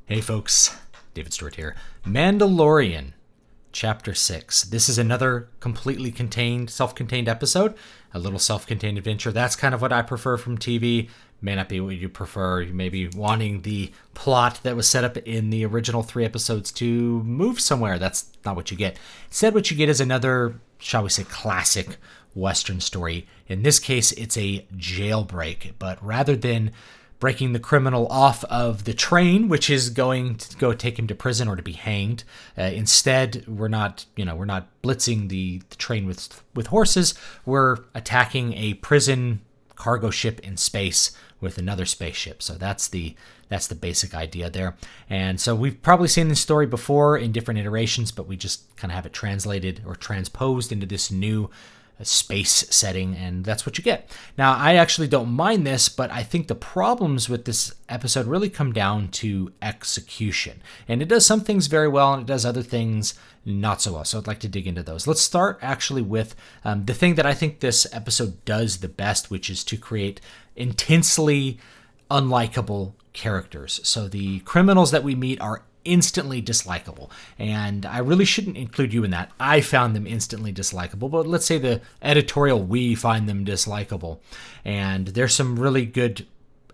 Hey folks, David Stewart here. Mandalorian, Chapter 6. This is another completely self-contained episode, a little self-contained adventure. That's kind of what I prefer from TV. May not be what you prefer. You may be wanting the plot that was set up in the original 3 episodes to move somewhere. That's not what you get. Instead, what you get is another, shall we say, classic Western story. In this case, it's a jailbreak, but rather than breaking the criminal off of the train, which is going to go take him to prison or to be hanged. Instead, we're not blitzing the train with horses. We're attacking a prison cargo ship in space with another spaceship. So that's the basic idea there. And so we've probably seen this story before in different iterations, but we just kind of have it translated or transposed into this new space setting, and that's what you get. Now, I actually don't mind this, but I think the problems with this episode really come down to execution. And it does some things very well, and it does other things not so well. So I'd like to dig into those. Let's start actually with the thing that I think this episode does the best, which is to create intensely unlikable characters. So the criminals that we meet are instantly dislikable, and I really shouldn't include you in that. I found them instantly dislikable, but let's say the editorial we find them dislikable, and there's some really good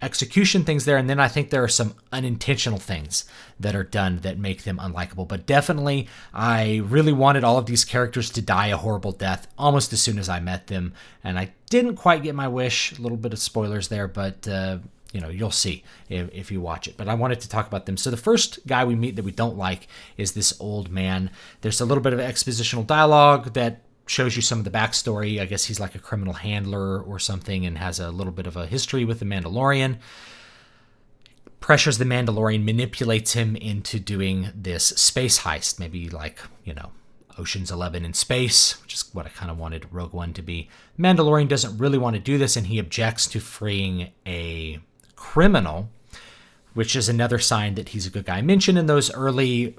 execution things there, and then I think there are some unintentional things that are done that make them unlikable. But definitely, I really wanted all of these characters to die a horrible death almost as soon as I met them, and I didn't quite get my wish. A little bit of spoilers there, but you'll see if you watch it. But I wanted to talk about them. So the first guy we meet that we don't like is this old man. There's a little bit of expositional dialogue that shows you some of the backstory. I guess he's like a criminal handler or something and has a little bit of a history with the Mandalorian. Pressures the Mandalorian, manipulates him into doing this space heist. Maybe like, Ocean's 11 in space, which is what I kind of wanted Rogue One to be. Mandalorian doesn't really want to do this, and he objects to freeing a criminal, which is another sign that he's a good guy. I mentioned in those early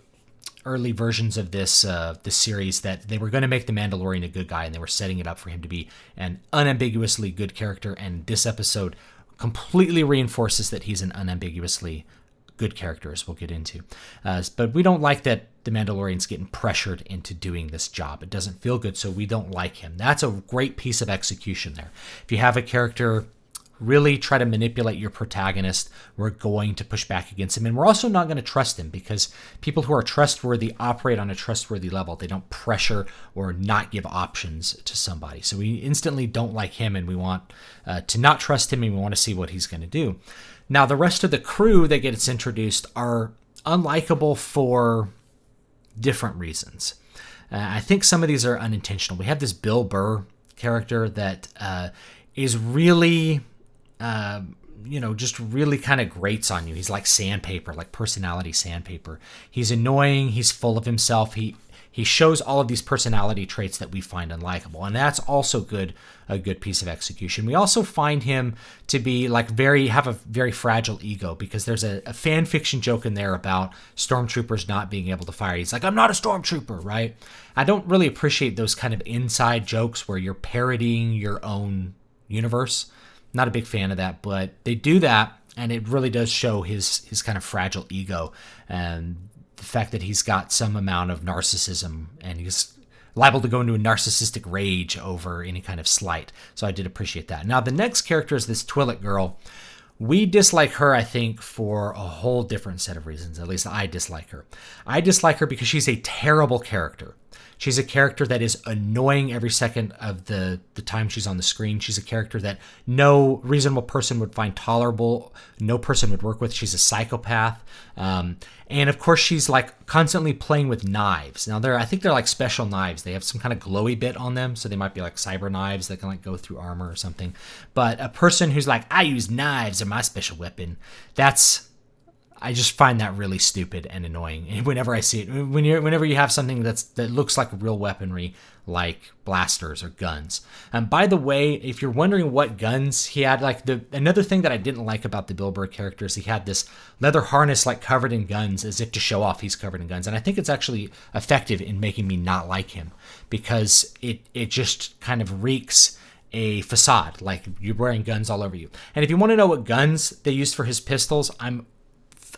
versions of this series that they were going to make the Mandalorian a good guy, and they were setting it up for him to be an unambiguously good character, and this episode completely reinforces that he's an unambiguously good character, as we'll get into. But we don't like that the Mandalorian's getting pressured into doing this job. It doesn't feel good, so we don't like him. That's a great piece of execution there. If you have a character really try to manipulate your protagonist, we're going to push back against him. And we're also not going to trust him, because people who are trustworthy operate on a trustworthy level. They don't pressure or not give options to somebody. So we instantly don't like him, and we want to not trust him, and we want to see what he's going to do. Now, the rest of the crew that gets introduced are unlikable for different reasons. I think some of these are unintentional. We have this Bill Burr character that is really just really kind of grates on you. He's like sandpaper, like personality sandpaper. He's annoying. He's full of himself. He shows all of these personality traits that we find unlikable, and that's also a good piece of execution. We also find him to be have a very fragile ego, because there's a fan fiction joke in there about stormtroopers not being able to fire. He's like, I'm not a stormtrooper, right? I don't really appreciate those kind of inside jokes where you're parodying your own universe. Not a big fan of that, but they do that, and it really does show his kind of fragile ego and the fact that he's got some amount of narcissism, and he's liable to go into a narcissistic rage over any kind of slight. So I did appreciate that. Now, the next character is this Twilek girl. We dislike her, I think, for a whole different set of reasons. At least I dislike her. I dislike her because she's a terrible character. She's a character that is annoying every second of the time she's on the screen. She's a character that no reasonable person would find tolerable. No person would work with. She's a psychopath. And of course, she's like constantly playing with knives. Now, I think they're like special knives. They have some kind of glowy bit on them. So they might be like cyber knives that can like go through armor or something. But a person who's like, I use knives as my special weapon, I just find that really stupid and annoying whenever I see it. Whenever you have something that looks like real weaponry, like blasters or guns. And by the way, if you're wondering what guns he had, another thing that I didn't like about the Bill Burr character is he had this leather harness like covered in guns, as if to show off he's covered in guns. And I think it's actually effective in making me not like him, because it just kind of reeks a facade, like you're wearing guns all over you. And if you want to know what guns they used for his pistols,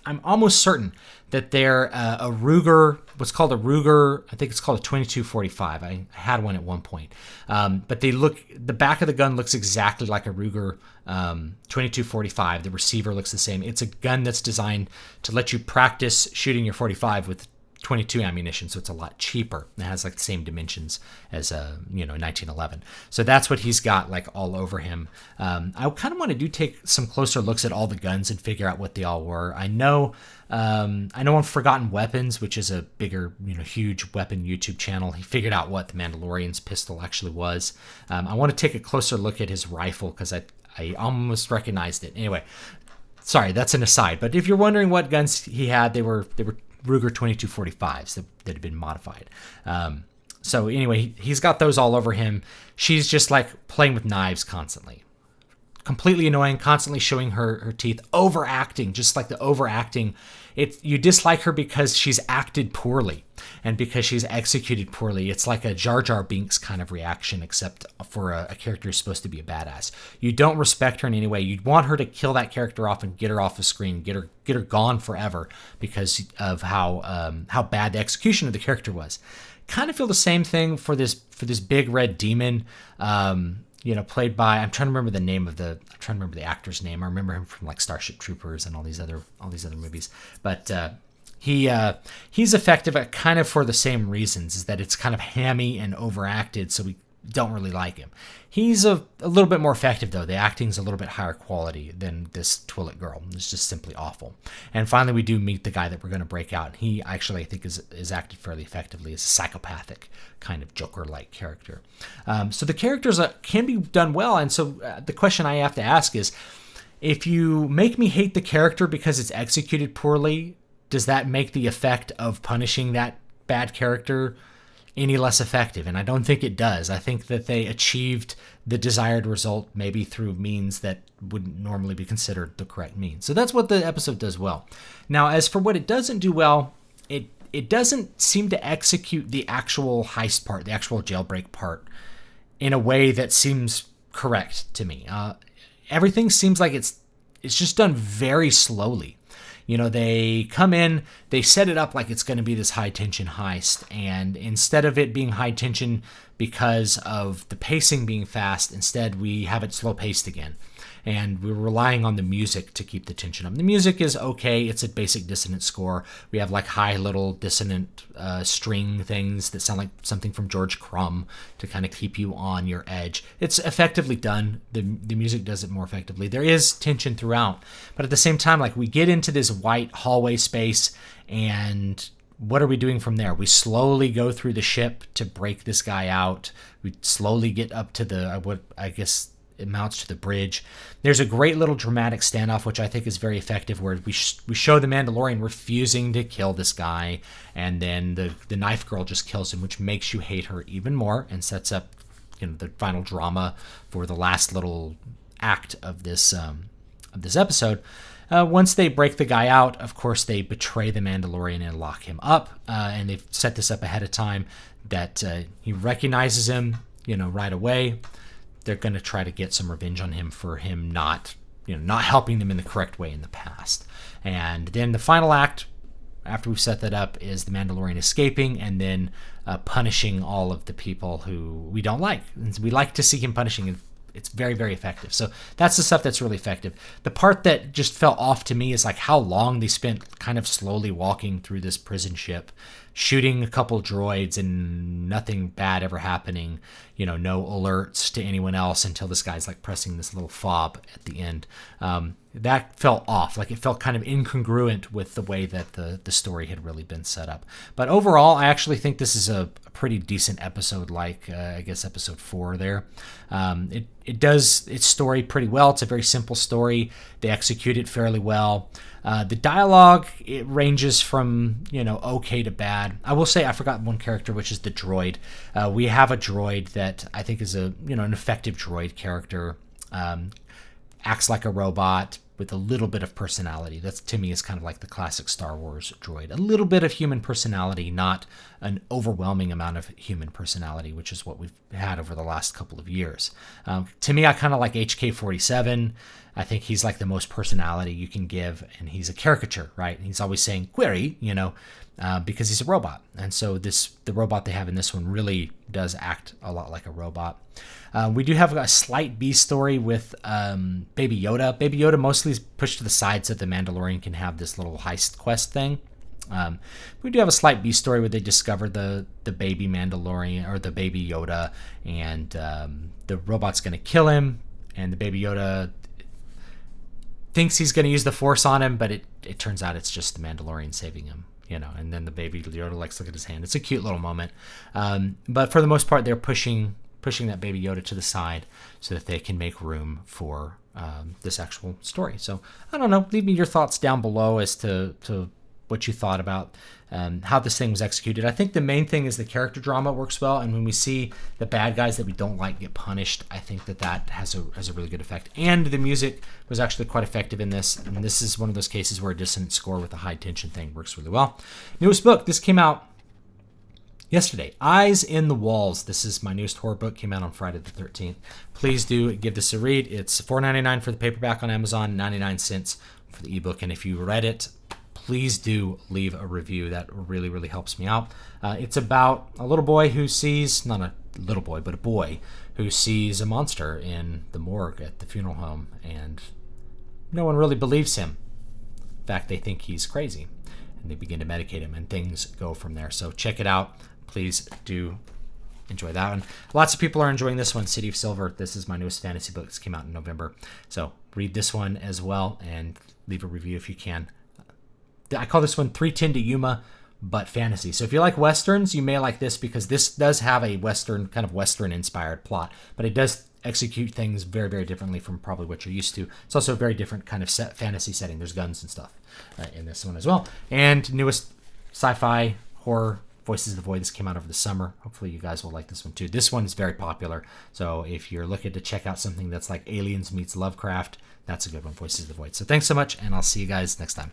I'm almost certain that they're a Ruger, what's called a Ruger, I think it's called a 2245. I had one at one point. But the back of the gun looks exactly like a Ruger 2245. The receiver looks the same. It's a gun that's designed to let you practice shooting your 45 with 22 ammunition, so it's a lot cheaper. It has like the same dimensions as 1911. So that's what he's got like all over him. I kind of want to take some closer looks at all the guns and figure out what they all were. I know on Forgotten Weapons, which is a bigger, huge weapon YouTube channel, he figured out what the Mandalorian's pistol actually was. I want to take a closer look at his rifle because I almost recognized it. Anyway, sorry, that's an aside. But if you're wondering what guns he had, they were Ruger 2245s that had been modified. So anyway, he's got those all over him. She's just like playing with knives constantly. Completely annoying, constantly showing her teeth, overacting, just like the overacting. You dislike her because she's acted poorly and because she's executed poorly. It's like a Jar Jar Binks kind of reaction, except for a character who's supposed to be a badass. You don't respect her in any way. You'd want her to kill that character off and get her off the screen, get her gone forever because of how bad the execution of the character was. Kind of feel the same thing for this big red demon. Played by, I'm trying to remember the actor's name. I remember him from like Starship Troopers and all these other movies. But he's effective at kind of for the same reasons, is that it's kind of hammy and overacted, so we don't really like him. He's a little bit more effective though. The acting's a little bit higher quality than this Twilek girl. It's just simply awful. And finally, we do meet the guy that we're going to break out. He actually, I think, is acted fairly effectively as a psychopathic kind of Joker-like character. So the characters can be done well. And so the question I have to ask is, if you make me hate the character because it's executed poorly, does that make the effect of punishing that bad character any less effective? And I don't think it does. I think that they achieved the desired result maybe through means that wouldn't normally be considered the correct means. So that's what the episode does well. Now, as for what it doesn't do well, it doesn't seem to execute the actual heist part, the actual jailbreak part, in a way that seems correct to me. Everything seems like it's just done very slowly. They come in, they set it up like it's going to be this high-tension heist, and instead of it being high-tension because of the pacing being fast, instead we have it slow-paced again. And we're relying on the music to keep the tension up. The music is okay. It's a basic dissonant score. We have like high little dissonant string things that sound like something from George Crumb to kind of keep you on your edge. It's effectively done. The music does it more effectively. There is tension throughout. But at the same time, like we get into this white hallway space, and what are we doing from there? We slowly go through the ship to break this guy out. We slowly get up to what I guess it mounts to the bridge. There's a great little dramatic standoff, which I think is very effective, where we show the Mandalorian refusing to kill this guy, and then the knife girl just kills him, which makes you hate her even more and sets up the final drama for the last little act of this episode. Once they break the guy out, of course, they betray the Mandalorian and lock him up, and they've set this up ahead of time that he recognizes him, right away. They're going to try to get some revenge on him for him not helping them in the correct way in the past. And then the final act, after we've set that up, is the Mandalorian escaping and then punishing all of the people who we don't like. And we like to see him punishing. It's very, very effective. So that's the stuff that's really effective. The part that just fell off to me is like how long they spent kind of slowly walking through this prison ship, shooting a couple droids and nothing bad ever happening, no alerts to anyone else until this guy's like pressing this little fob at the end. That fell off. Like it felt kind of incongruent with the way that the story had really been set up. But overall, I actually think this is a pretty decent episode, like I guess episode 4 there. It does its story pretty well. It's a very simple story. They execute it fairly well. The dialogue, it ranges from, okay to bad. I will say I forgot one character, which is the droid. We have a droid that I think is an effective droid character. Acts like a robot with a little bit of personality. That's, to me, is kind of like the classic Star Wars droid. A little bit of human personality, not an overwhelming amount of human personality, which is what we've had over the last couple of years. To me, I kind of like HK-47. I think he's like the most personality you can give, and he's a caricature, right? He's always saying query, because he's a robot. And so the robot they have in this one really does act a lot like a robot. We do have a slight B story with Baby Yoda. Baby Yoda mostly is pushed to the side so that the Mandalorian can have this little heist quest thing. We do have a slight B story where they discover the baby Mandalorian, or the baby Yoda, and the robot's going to kill him, and the baby Yoda thinks he's going to use the Force on him, but it turns out it's just the Mandalorian saving him, and then the baby Yoda likes to look at his hand. It's a cute little moment. But for the most part, they're pushing that baby Yoda to the side so that they can make room for this actual story. So I don't know. Leave me your thoughts down below as to what you thought about how this thing was executed. I think the main thing is the character drama works well, and when we see the bad guys that we don't like get punished, I think that has a really good effect. And the music was actually quite effective in this, and this is one of those cases where a dissonant score with a high tension thing works really well. Newest book, this came out yesterday, Eyes in the Walls. This is my newest horror book, came out on Friday the 13th. Please do give this a read. It's $4.99 for the paperback on Amazon, 99 cents for the ebook, and if you read it, please do leave a review. That really, really helps me out. It's about a little boy who sees, not a little boy, but a boy who sees a monster in the morgue at the funeral home, and no one really believes him. In fact, they think he's crazy, and they begin to medicate him, and things go from there. So check it out. Please do enjoy that one. Lots of people are enjoying this one, City of Silver. This is my newest fantasy book. This came out in November. So read this one as well, and leave a review if you can. I call this one 310 to Yuma, but fantasy. So if you like Westerns, you may like this, because this does have a Western, kind of Western-inspired plot, but it does execute things very, very differently from probably what you're used to. It's also a very different kind of fantasy setting. There's guns and stuff in this one as well. And newest sci-fi horror, Voices of the Void. This came out over the summer. Hopefully you guys will like this one too. This one is very popular. So if you're looking to check out something that's like Aliens meets Lovecraft, that's a good one, Voices of the Void. So thanks so much, and I'll see you guys next time.